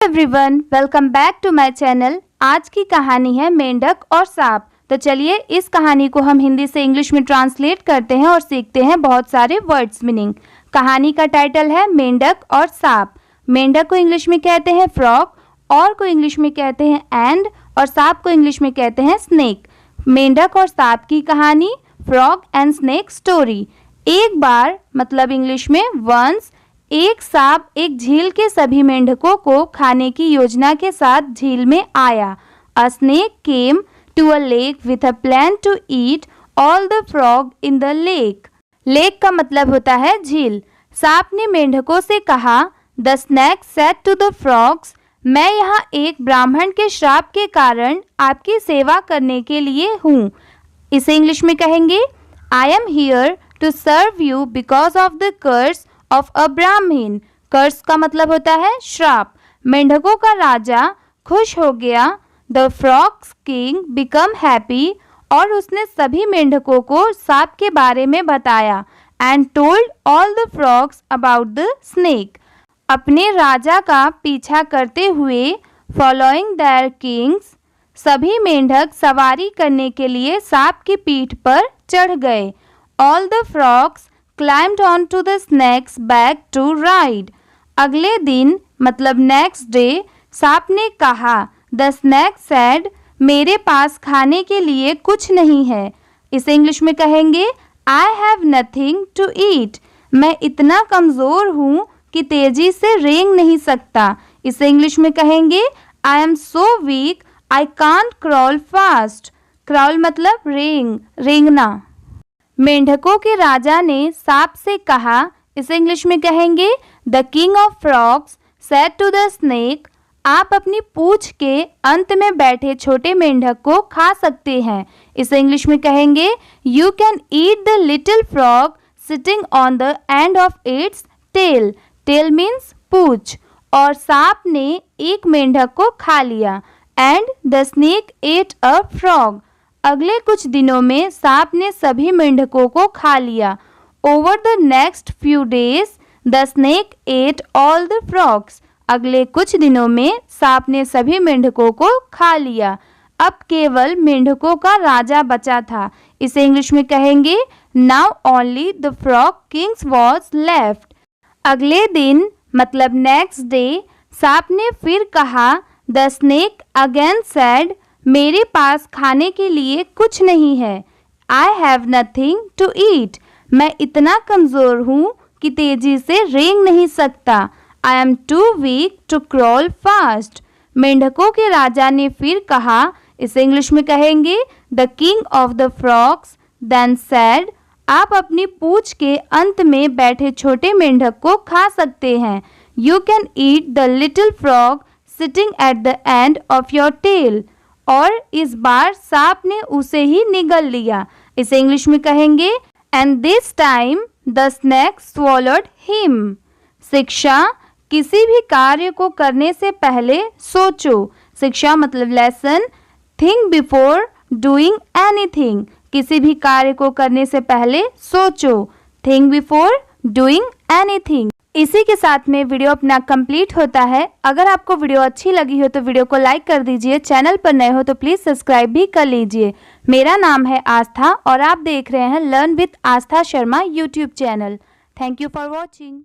Everyone, welcome back to my channel. आज की कहानी है मेंढक और सांप। तो चलिए इस कहानी को हम हिंदी से इंग्लिश में ट्रांसलेट करते हैं और सीखते हैं बहुत सारे वर्ड्स मीनिंग। कहानी का टाइटल है मेंढक और सांप। मेंढक को इंग्लिश में कहते हैं फ्रॉग, और को इंग्लिश में कहते हैं एंड, और सांप को इंग्लिश में कहते हैं स्नेक। मेंढक और सांप की कहानी, फ्रॉग एंड स्नेक स्टोरी। एक बार मतलब इंग्लिश में वंस, एक सांप एक झील के सभी मेंढकों को खाने की योजना के साथ झील में आया। A snake came to a lake with a plan to eat all the frog in the lake. Lake का मतलब होता है झील। सांप ने मेंढकों से कहा, the snake said to the frogs, मैं यहाँ एक ब्राह्मण के श्राप के कारण आपकी सेवा करने के लिए हूँ। इसे इंग्लिश में कहेंगे, I am here to serve you because of the curse of a Brahmin. Curse का मतलब होता है श्राप। मेंढकों का राजा खुश हो गया। The frogs king become happy, और उसने सभी मेंढकों को सांप के बारे में बताया। And told all the frogs about the snake. अपने राजा का पीछा करते हुए, फॉलोइंग देयर किंग्स, सभी मेंढक सवारी करने के लिए सांप की पीठ पर चढ़ गए। All the frogs climbed onto the snake's back to ride. अगले दिन मतलब नेक्स्ट डे, सांप ने कहा, the snake said, मेरे पास खाने के लिए कुछ नहीं है। इसे इंग्लिश में कहेंगे, I have nothing to eat. मैं इतना कमज़ोर हूँ कि तेजी से रेंग नहीं सकता। इसे इंग्लिश में कहेंगे, I am so weak, I can't crawl fast. crawl मतलब रेंगना। मेंढकों के राजा ने सांप से कहा, इसे इंग्लिश में कहेंगे, the king of frogs said to the snake, आप अपनी पूंछ के अंत में बैठे छोटे मेंढक को खा सकते हैं। इसे इंग्लिश में कहेंगे, you can eat the little frog sitting on the end of its tail. Tail means पूंछ। और सांप ने एक मेंढक को खा लिया। And the snake ate a frog. अगले कुछ दिनों में सांप ने सभी मेंढकों को खा लिया। Over the next few days the snake at all the frogs. अगले कुछ दिनों में सांप ने सभी मेंढकों को खा लिया। अब केवल मेंढकों का राजा बचा था। इसे इंग्लिश में कहेंगे, now only the frog Kings was left. अगले दिन मतलब नेक्स्ट डे, सांप ने फिर कहा, द स्नेक अगेन सेड, मेरे पास खाने के लिए कुछ नहीं है। I have nothing to eat. मैं इतना कमज़ोर हूँ कि तेजी से रेंग नहीं सकता। I am too weak to crawl fast. मेंढकों के राजा ने फिर कहा, इसे इंग्लिश में कहेंगे, the king of the frogs then said, आप अपनी पूंछ के अंत में बैठे छोटे मेंढक को खा सकते हैं। You can eat the little frog sitting at the end of your tail. और इस बार सांप ने उसे ही निगल लिया। इसे इंग्लिश में कहेंगे, and this time the snake swallowed him. शिक्षा, किसी भी कार्य को करने से पहले सोचो। शिक्षा मतलब lesson. Think before doing anything. किसी भी कार्य को करने से पहले सोचो। Think before doing anything. इसी के साथ में वीडियो अपना कंप्लीट होता है। अगर आपको वीडियो अच्छी लगी हो तो वीडियो को लाइक कर दीजिए। चैनल पर नए हो तो प्लीज़ सब्सक्राइब भी कर लीजिए। मेरा नाम है आस्था और आप देख रहे हैं learn with Aastha Sharma YouTube channel. Thank you for watching.